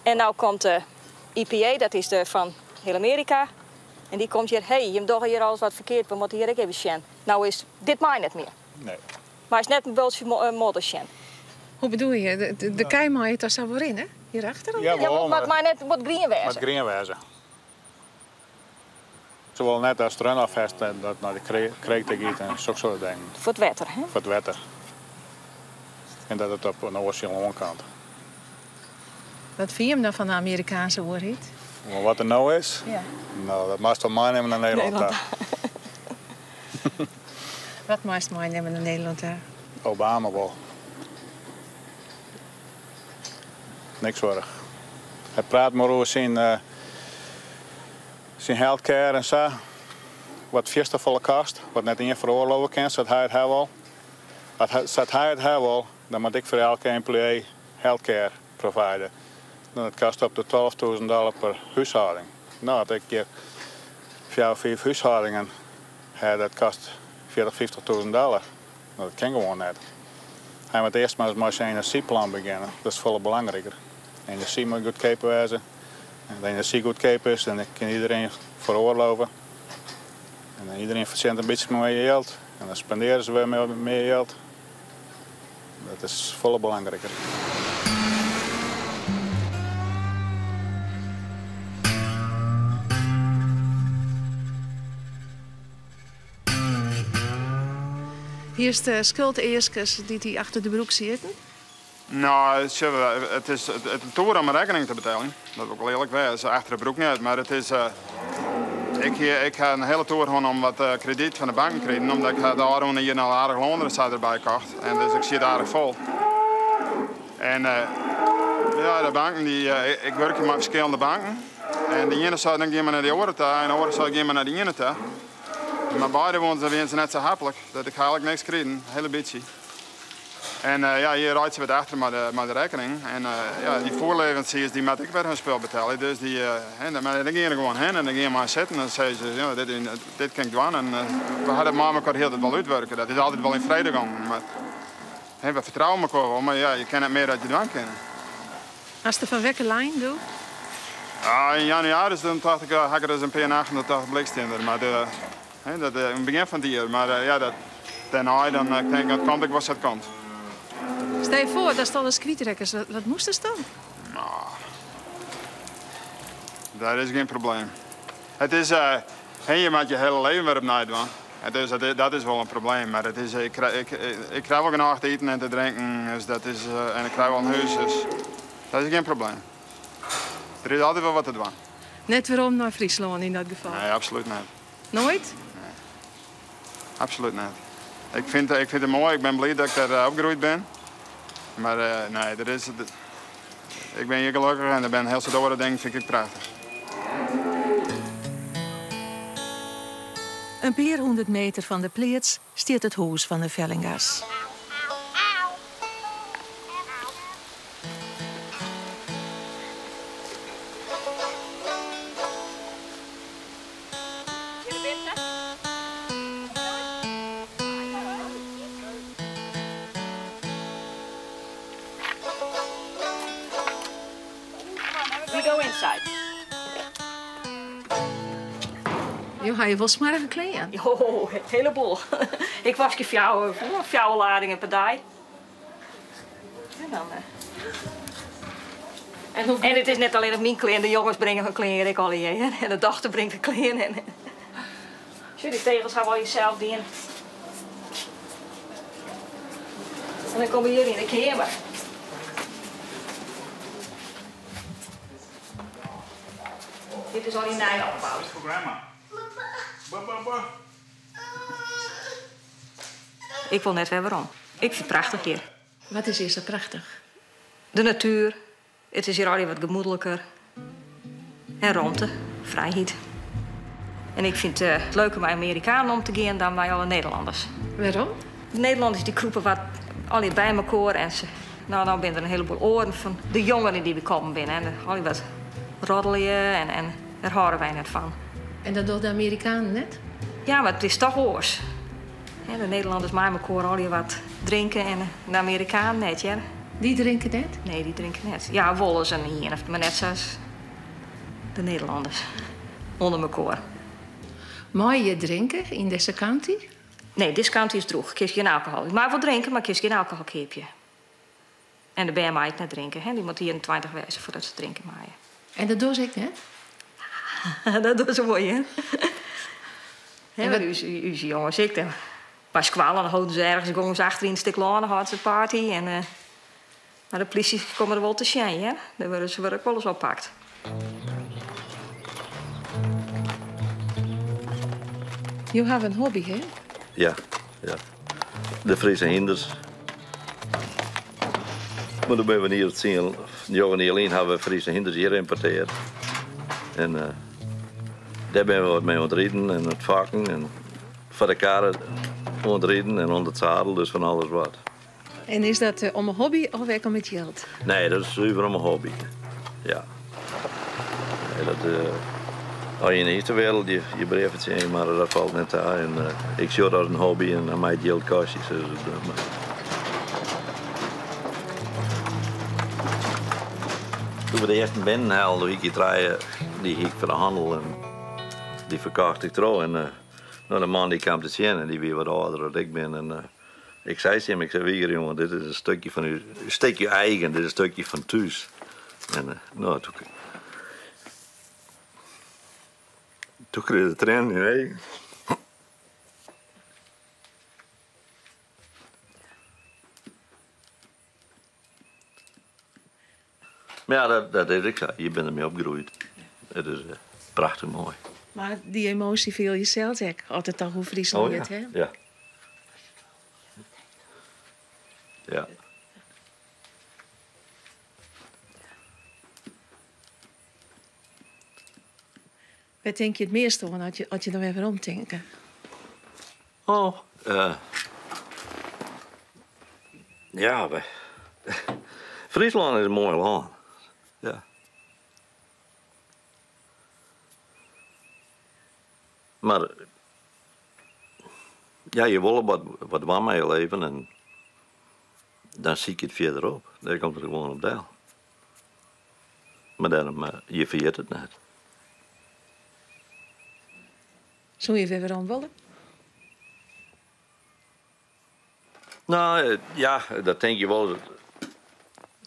En nu komt de EPA, dat is de van heel Amerika. En die komt hier, hey, je doet hier alles wat verkeerd, we moeten hier ook even zien. Nou is dit mij niet meer. Nee. Maar het is net een beetje modder zien. Hoe bedoel je? De kei maai het daar wel in, hè? Hierachter? Ja, maar het mij net wat green wezen. Wat green wezen. Ze willen net als het run afhesten dat naar de kreek te gieten en zulke soort dingen. Voor het water, hè? Voor het water. En dat het op een oceaan kant. Wat vind je hem dan van de Amerikaanse overheid? Maar wat er nou is? Ja. Nou, dat mag toch maar nemen naar Nederland. Wat mag maar nemen naar Nederland? Obama wel. Niks zorg. Hij praat maar over zijn healthcare en zo. Wat volle kost, wat net in veroorloven kan, zodat hij het wil. Als hij het wil, dan moet ik voor elke employee healthcare providen. Dan het kost op de $12.000 per huishouding. Nou, dat ik hier 4 of 5 huishoudingen heb, dat kost $40.000, $50.000. Nou, dat kan gewoon net. Hij moet eerst maar eens met zijn energieplan beginnen. Dat is veel belangrijker. De energie moet goedkoop wezen. En als de energie goedkoop is, dan kan iedereen veroorloven. En dan iedereen verzint een beetje meer geld. En dan spenderen ze weer meer geld. Dat is veel belangrijker. Hier is de schuldeisers die achter de broek zitten. Nou, het is het toer om een rekening te betalen. Dat is ook wel eerlijk, het is achter de broek niet. Maar het is Ik ga een hele tour gewoon om wat krediet van de banken krijgen, omdat ik de auto hier al aardig Londen erbij kocht. En dus ik zit aardig vol. En ja, de banken, ik werk met verschillende banken. En de ene zou dan gaan naar de andere toe en de andere zou gaan naar de ene toe. Maar beide wonen ze net zo happelijk, dat ik eigenlijk niks krijg, een hele beetje. En ja, hier rijdt ze wat achter met de rekening. En ja, die voorleveranciers die moet ik weer hun spul betalen. Dus dan gaan je gewoon heen en dan ga je maar zitten. En dan zeggen ze, ja, dit kan ik doen. En we hadden met elkaar heel het wel uitwerken. Dat is altijd wel in vrede gegaan. Maar we vertrouwen elkaar wel, maar ja, je kan het meer dat je doen kan. Als je van welke lijn doet? In januari dan dacht ik, had ik er eens een P88 blikstender. Maar in het begin van het jaar. Maar ja, daarna dan ik denk dat komt ik was het komt. Stel je voor, dat is dan een kwietrekkers. Wat moest er dan? Nou, dat is geen probleem. Het is, je maakt je hele leven weer opnieuw doen. Dat is wel een probleem, maar het is, ik krijg wel genoeg te eten en te drinken. Dus dat is, en ik krijg wel een huis, dus dat is geen probleem. Er is altijd wel wat te doen. Net waarom naar Friesland in dat geval? Nee, absoluut niet. Nooit? Nee. Absoluut niet. Ik vind het mooi, ik ben blij dat ik daar opgegroeid ben. Maar nee, ik ben hier gelukkig en ik ben heel zo door dingen vind ik prachtig. Een paar 100 meter van de pleats staat het huis van de Vellingers. We go inside. Jo, ga je wel smarrig kleden? Jo, een heleboel. Ik was jouw ladingen per dag. En dan... En het is net alleen op mijn kleren. De jongens brengen hun kleren, ik al hier. En de dochter brengt de kleren. En jullie tegels gaan wel jezelf doen. En dan komen jullie in de kamer. Dit is al die nij opgebouwd. Ik wil net weer waarom. Ik vind het prachtig hier. Wat is hier zo prachtig? De natuur. Het is hier al wat gemoedelijker. En ruimte, vrijheid. En ik vind het leuker bij Amerikanen om te gaan dan bij alle Nederlanders. Waarom? De Nederlanders die kroepen wat al bij elkaar en ze... Nou, dan zijn er een heleboel oren van de jongeren die komen binnen. En al wat roddelen en daar houden wij net van. En dat doen de Amerikanen net? Ja, maar het is toch oors. De Nederlanders maken elkaar al wat drinken en de Amerikanen net, ja. Die drinken net? Nee, die drinken net. Ja, wollen ze niet, maar net zoals de Nederlanders. Onder elkaar. Mag je drinken in deze county? Nee, deze county is droog. Kies geen alcohol. Je mag wel drinken, maar kies geen alcohol keepje. En de beer mag je net drinken. Hè? Die moet hier in 20 wezen voordat ze drinken maaien. En dat doe ik net? Dat doen ze mooi, hè? Ja, maar u jongens, ik dan. Pas kwalen, dan houden ze ergens, gaan ze achterin een stuk lang, dan hadden ze een party. En, maar de politie komen er wel te zijn, hè? Dan worden ze ook wel eens oppakt. Je hebt een hobby, hè? Ja, ja. De Friese hinders. Maar dan ben we hier het zien. Ja, niet alleen hebben we Friese hinders hier geïmporteerd. En daar ben we wat mee aan het rijden en het vakken. En voor de karren aan het rijden en aan het zadel, dus van alles wat. En is dat om een hobby of werken met geld? Nee, dat is zuiver om een hobby. Ja. Nee, dat, als je in de eerste wereld je breeft het zien, maar dat valt net aan. En, ik zie dat een hobby en aan mij geld kost. Toen we de eerste binnen haalden, ik die ging voor de handel en die verkocht ik trouw. En nou, de man die kwam te zien en die weer wat ouder dan ik ben. En, ik zei hem, Wieger jongen, dit is een stukje van u, een stukje eigen, dit is een stukje van thuis. En nou, toen kreeg de trein in eigen. Maar ja, dat is ik. Je bent ermee opgegroeid. Het is prachtig mooi. Maar die emotie viel je zelf ook. Altijd al hoe Friesland het, hè? Ja. Ja. Wat denk je het meeste van als je er even omdenken? Ja, Friesland is een mooi land. Ja. Maar ja, je wil wat warmer in je leven en dan zie ik het verderop. Daar komt het gewoon op deel. Maar daarom, je vergeet het net. Zou je weer aan willen? Nou, ja, dat denk je wel.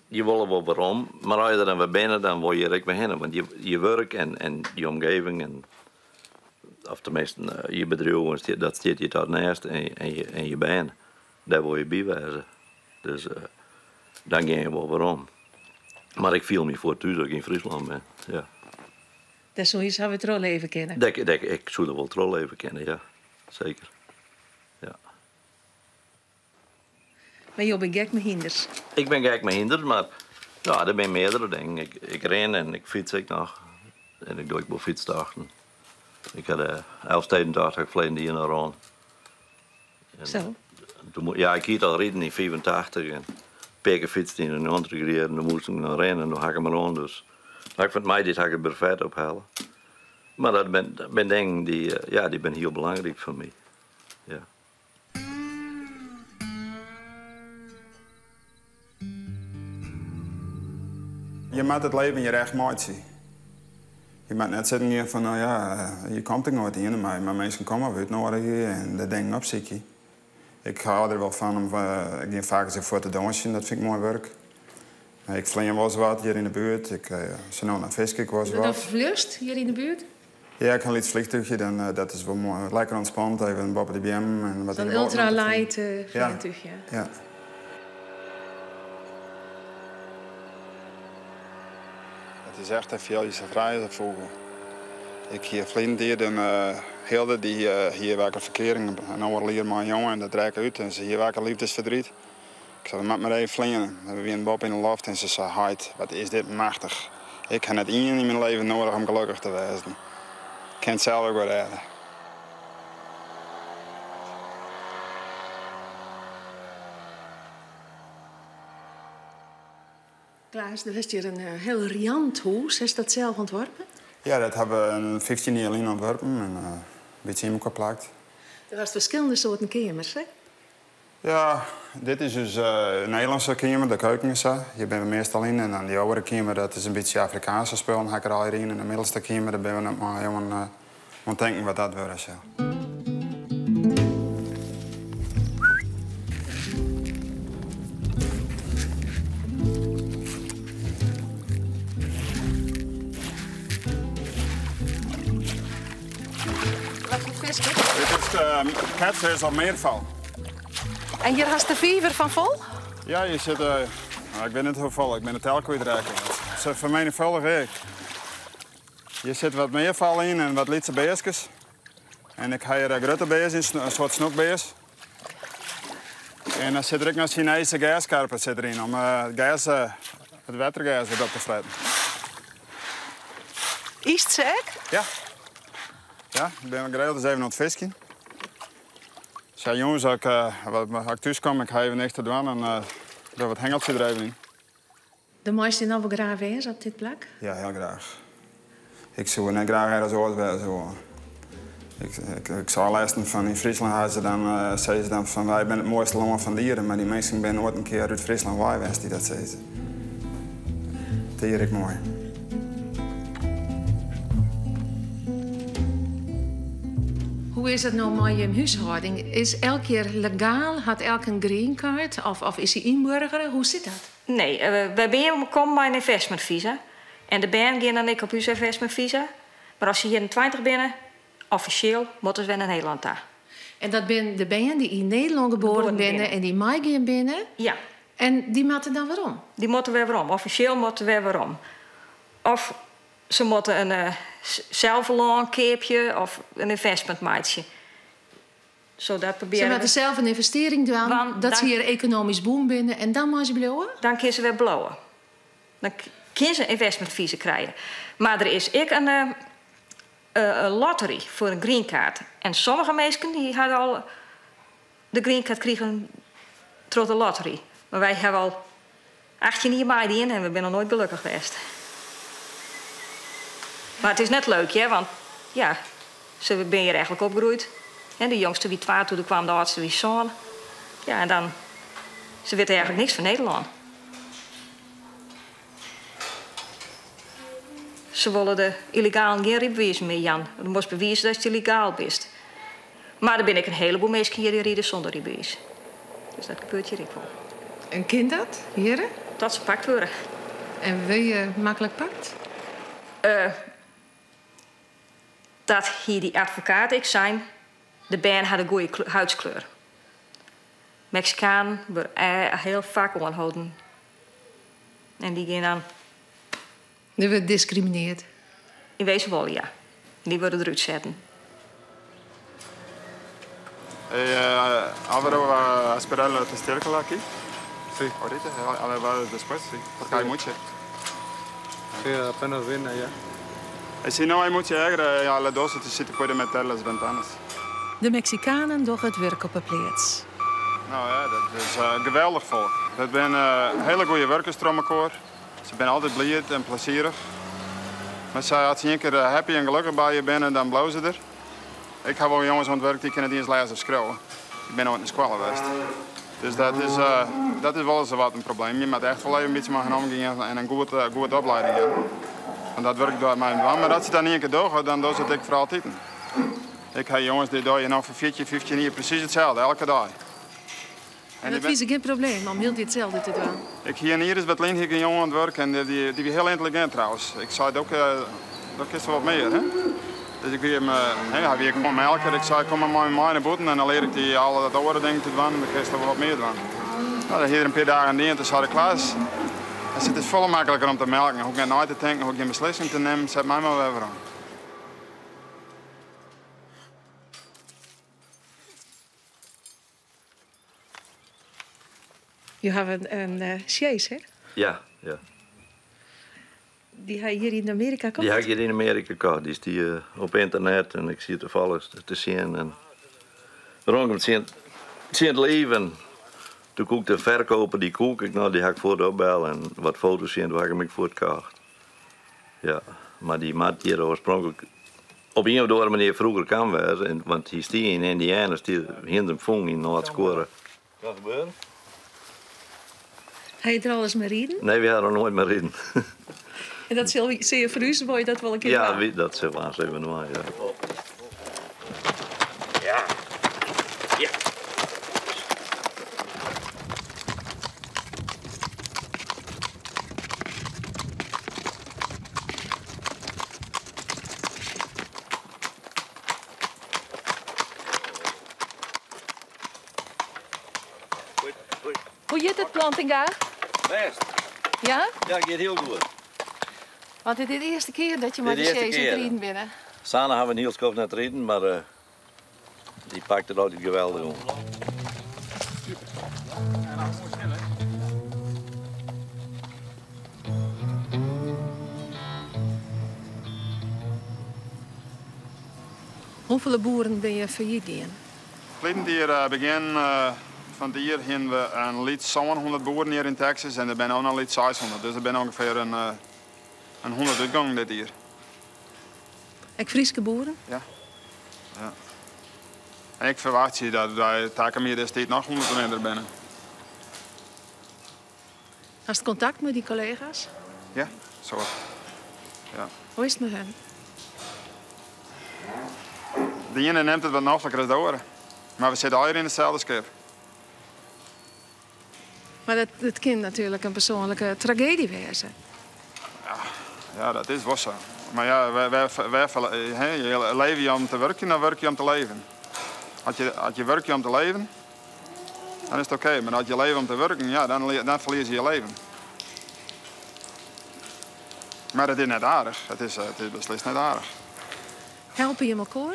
Je wil er wel waarom. Maar als je er dan weer bent, dan wil je er ook weer heen. Want je werk en je omgeving, of tenminste je bedrijf, dat staat je daarnaast en je baan. Daar wil je bij wezen. Dus dan ga je wel waarom. Maar ik viel me voor thuis dat ik in Friesland ben. Ja. Dat zou je zou het wel even kennen. Ik zou er wel trol even kennen, ja. Zeker. Ja. Maar je bent gek met hinders. Ik ben gek met hinders, maar ja, er zijn meerdere dingen. Ik ren en ik fiets ik nog. En ik doe ook wel fietsdagen. Ik had 11 verleden die naar Ron. Zo? Ja, ik hield al rijden in 85 en Peke fietste in een andere keer en dan moest ik nog rennen en dan hak ik me aan. Dus ik van mij dit hak ik er vet ophalen. Maar dat ben dingen die ben heel belangrijk voor mij. Ja. Je moet het leven je recht maken. Je moet net zitten hier van, nou ja, je komt er nooit in, maar mensen komen uit Noorden hier en dat dingen op zich. Ik hou er wel van, ik ga vaak eens voor te dansen, dat vind ik mooi werk. Ik vlieg wel eens wat hier in de buurt, ik zie nou naar vissen, ik was wat. Dat vlust hier in de buurt? Ja, ik ga een vliegtuigje, dan, dat is wel mooi. Lekker ontspannen, even een boven de BM. En wat zo'n ultralight vliegtuigje. Ja. Het is echt veel, je is vrij vroeger. Ik hier vliegen hier, dan Hilde die hier werken verkering. En dan leer maar een jongen en dat draait uit en ze hier werken liefdesverdriet. Ik zei, met me even vliegen. Dan hebben we een Bob in de loft en ze zei, Heid, wat is dit machtig. Ik heb net één in mijn leven nodig om gelukkig te wezen. Ik kan het zelf ook wel redden. Klaas, er is hier een heel riant huis. Is dat zelf ontworpen? Ja, dat hebben we een 15 jaar geleden ontworpen en een beetje in elkaar geplakt. Er was verschillende soorten kamers, hè? Ja, dit is dus een Nederlandse kamer, de keuken is dat. Hier ben we meestal in. En dan die oude kamer, dat is een beetje Afrikaanse spul. Dan ga ik er al in. En de middelste kamer, daar ben we net maar helemaal aan denken wat dat wordt. Ja. Wat voor vis? Dit is ketvis op meerval. En hier has de vijver van vol? Ja, je zit... nou, ik ben niet heel vol, ik ben het tel kwijtraken. Dat is vermenigvuldig werk. Je zit wat meerval in en wat lietse beestjes. En ik ga hier grote beestjes in, een soort snoekbeest. En dan zit er ook nog Chinese gaskarper zit erin om het watergas erop te fretten. Is het zeker? Ja. Ja, ik ben geregeld eens even aan het visken. Ik zei, jongens, als ik thuis kom, ik ga even niks te doen en er wat hengeltje er even in. De mooiste nog wel graag is op dit plek? Ja, heel graag. Ik zou net graag ergens ooit wezen. Ik zou lezen van in Friesland zeggen ze dan van wij zijn het mooiste land van dieren, maar die mensen zijn ooit een keer uit Friesland geweest die dat zeggen. Dat is mooi. Hoe is het nou met je huishouding? Is elk keer legaal? Had elk een green card? Of is hij inburgeren? Hoe zit dat? Nee, wij komen bij een investmentvisa. En de band gaan dan ik op uw investmentvisa. Maar als je hier in 20 bent, officieel moeten we naar Nederland daar. En dat zijn de band die in Nederland geboren binnen en die mij gaan binnen? Ja. En die moeten dan waarom? Die moeten we waarom. Officieel moeten we waarom. Of ze moeten een zelfloon keepje of een investmentmaatje. Zodat proberen ze moeten zelf een investering doen, dat dan, ze hier economisch boom binnen en dan moeten ze blowen? Dan kunnen ze weer blowen. Dan kunnen ze investmentvisa krijgen. Maar er is ook een lottery voor een green card. En sommige mensen die hadden al de green card kregen door de lottery. Maar wij hebben al 18 jaar bij die in en we zijn nog nooit gelukkig geweest. Maar het is net leuk, hè, want ja, ze ben hier eigenlijk opgegroeid. En de jongste wie 12, toen kwam de oudste wie zoon. Ja, en dan, ze weten eigenlijk niks van Nederland. Ze willen de illegaal geen rijbewijs meer, Jan. Je moet bewijzen dat je illegaal bent. Maar er ben ik een heleboel mensen hier die rijden zonder rijbewijs. Dus dat gebeurt hier ook wel. En kind dat, heren? Dat ze pakt worden. En wil je makkelijk pakt? Dat hier die advocaat ik zijn, de band had een goede huidskleur. Mexicaan worden heel vaak onhouden. En die gaan dan... Die wordt gediscrimineerd? In wezen wel, ja. Die worden eruit zetten. Álvaro va a esperar la testiércola aquí. Sí. Ahorita, va después, sí. Porque hay mucha. Sí, apenas viene allá. Si no hay mucha agra, a las 12 se te puede meter las ventanas. De Mexicanen doen het werk op een plaats. Nou ja, dat is geweldig volk. Dat zijn hele goede werkers door elkaar. Ze zijn altijd blij en plezierig. Maar als je een keer happy en gelukkig bij je bent, dan blijven ze er. Ik heb wel jongens aan het werk die kunnen niet eens lezen of schrijven. Ik ben nooit in de school geweest. Dus dat is wel eens wat een probleem. Je moet echt wel even een beetje gaan omgaan en een goede opleiding hebben. En dat werkt door mij wel. Maar als ze dat niet een keer doen, dan doen ze het voor altijd. Ik heb jongens die doen nou voor 14, 15 jaar precies hetzelfde, elke dag. En dat is geen probleem om heel hetzelfde te doen. Ik hier is Betlijn hier een jongen aan het werk en die is heel intelligent trouwens. Ik zei ook, dat is wat meer. Hè? Dus ik weer hij weer gewoon melken. Ik zei, kom maar met mij naar boeten en dan leer ik die alle dat andere dingen te doen en dan krijg je er wat meer doen. Nou, dan hier een paar dagen in toen zei ik klaar. Dus het is veel makkelijker om te melken. Hoe ik na te denken, hoe ik een beslissing te nemen, zet mij maar weer aan. Je hebt een chaise, hè? Ja, ja. Die hij hier in Amerika kocht? Die heb ik hier in Amerika gekocht. Die is die op internet en ik zie het toevallig te zien. En rondom het leven. Toen koek de verkoper die koek ik, nou die heb ik voor de opbel en wat foto's zien, toen heb ik hem voor het gekocht. Ja, maar die mat hier oorspronkelijk op een of andere manier vroeger kan wezen, want hier stie in Indianers die hinder vong in Noord-Scoren. Wat gebeurt? Heb je er al eens mee rijden? Nee, we hadden er nooit meer rijden. En dat zie je voor u, wil je dat wel een keer ja, doen? dat is wel even normaal, ja. Ja. Ja. Hoe je het plantinga? Best. Ja? Ja, gaat heel goed. Want dit is de eerste keer dat je met de chaise in het rijden bent. Sana hebben we Niels Koop net rijden, maar die pakt het altijd geweldig om. Hoeveel boeren ben je failliet gaan? Verleden jaar begin van het jaar hebben we een lied 700 boeren hier in Texas en er zijn ook nog lied 600. Dus er zijn ongeveer een 100 uitgangen dit jaar. Ik Friese boeren? Ja. Ja. En ik verwacht je dat wij taken meer destijds nog 100 minder binnen. Hast je contact met die collega's? Ja, zo. Ja. Hoe is het met hen? De ene neemt het wat noffelijker dan de andere. Maar we zitten allemaal in hetzelfde schip. Maar dat kan natuurlijk een persoonlijke tragedie wezen. Ja, dat is wel zo. Maar ja, je leven je om te werken, dan werk je om te leven. Als je werkt om te leven, dan is het oké. Maar als je leeft om te werken, ja, dan verlies je je leven. Maar het is net aardig. Het is beslist net aardig. Helpen je elkaar?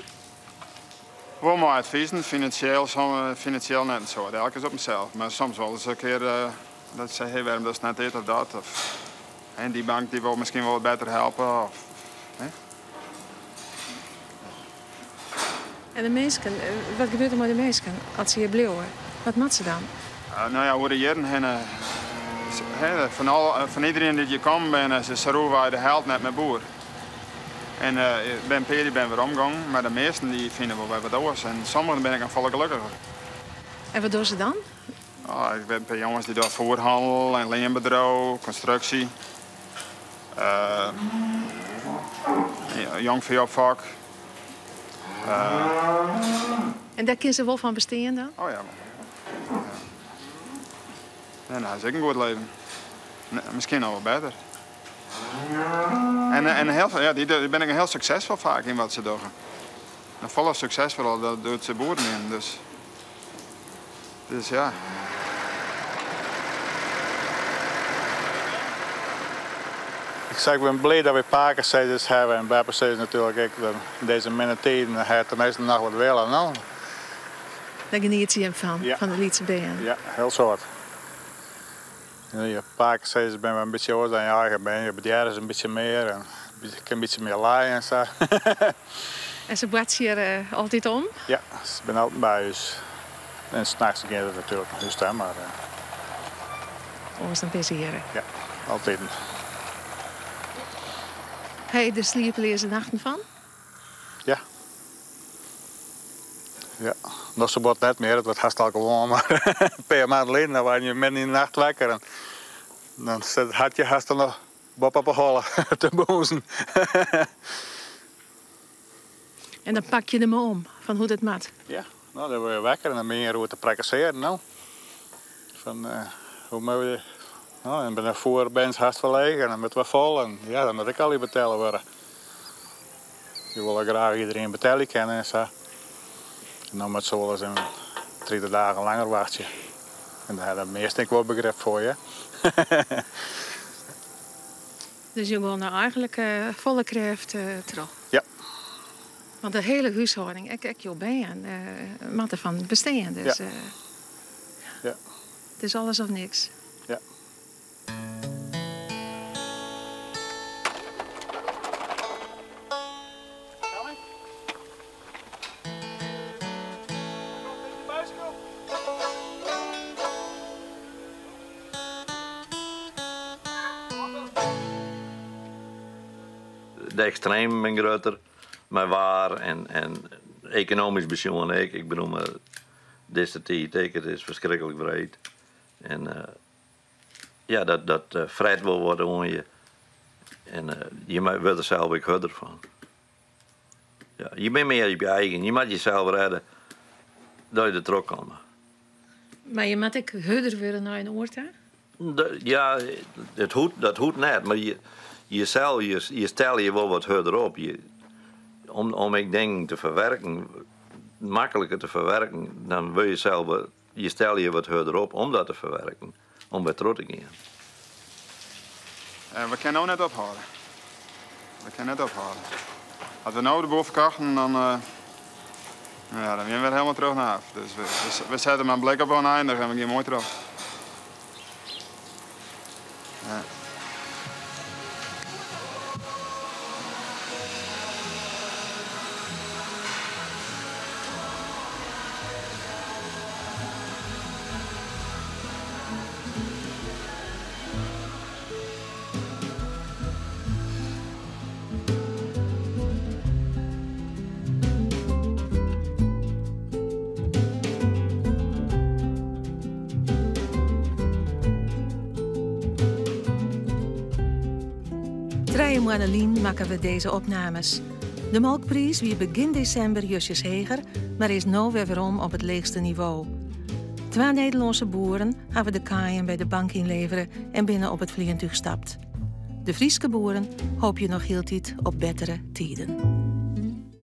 Wel maar adviezen, financieel net zo. Elke is op mezelf. Maar soms wel eens een keer dat ze zeggen, hey, waarom dat is net dit of dat. Of, en die bank die wil misschien wel wat beter helpen. Of, En de mensen, wat gebeurt er met de mensen als ze hier blijven? Wat moet ze dan? Nou ja, hoe de jaren van iedereen die je komt, ze roepen de helft net met boer. En bij Peri ben weer omgegaan, maar de meesten die vinden wel wat anders. En sommigen ben ik een volle gelukkiger. En wat doen ze dan? Oh, ik ben bij jongens die doen voorhandel en leenbedrijf, constructie. Jong veeopvak. En daar kunnen ze wel van besteden dan? Oh ja. En dat is ook een goed leven. Misschien nog wel beter. En heel veel, ja, die ben ik heel succesvol vaak in wat ze doen. En volle succesvol, dat doet ze boeren in. Dus ja. Ik ben blij dat we pakenseizes hebben en bijperseizes natuurlijk ook. In deze minne tijden heeft de meeste nog wat willen. Nou. Daar geniet je hem van de Lietse band. Ja, heel soort. Je pakenseizes ben we een beetje ouder dan je eigen ben. Je bedrijf is een beetje meer en ik kan een beetje meer laaien en zo. En ze brengt hier altijd om? Ja, ze ben altijd bij huis. En s'nachts gaan ze natuurlijk naar huis, maar... Ons dan plezieren? Ja, altijd. Heb je de sliepleze nachten van? Ja. Ja, nog zo wordt net meer, het wordt hartstikke warm, maar een paar maanden geleden dan waren je midden in de nacht wakker en dan had je hartstikke nog Bob op een holle te bozen. En dan pak je hem om, van hoe dat moet? Ja, nou dan word je wakker en dan ben je er te praktiseren. Nou. Van, hoe moet je... Nou, en ben ik voor bens hartstikke leeg en dan met wat vol en ja, dan moet ik al die betalen worden. Je wil graag iedereen betalen kennen en zo. En dan moet zo wel eens een 3 dagen langer wachten. En daar heb je meestal wel begrip voor je. Dus je wil nou eigenlijk volle kracht terug? Ja. Want de hele huishouding, ik joh ben moet ervan besteden. Dus, ja. Ja. Het is alles of niks. Ja. De extreem ben groter, maar waar en economisch pensioen ook. Ik bedoel, maar deze tijd, het is verschrikkelijk breed. En ja, dat vrijt wil worden aan je. En je wordt er zelf ook harder van. Ja, je bent meer op je eigen, je moet jezelf redden dat je er terug komt. Maar je moet ook harder worden naar een oord, hè? Ja, dat hoeft net, maar je stel je wel wat harder op. Om ik denk te verwerken, makkelijker te verwerken, dan wil je stel je wat harder op om dat te verwerken. Om weer terug te gaan. We kunnen ook net ophouden. Als we nou de boel verkochten, dan gaan we weer helemaal terug naar af. Dus we zetten maar een blik op aan het einde en we gaan mooi terug. Ja. Annelien maken we deze opnames. De melkprijs wie begin december justjes heger, maar is nu weer weerom op het leegste niveau. 2 Nederlandse boeren hebben de kaaien bij de bank inleveren en binnen op het vliegtuig gestapt. De Friese boeren hoop je nog heel tijd op betere tijden.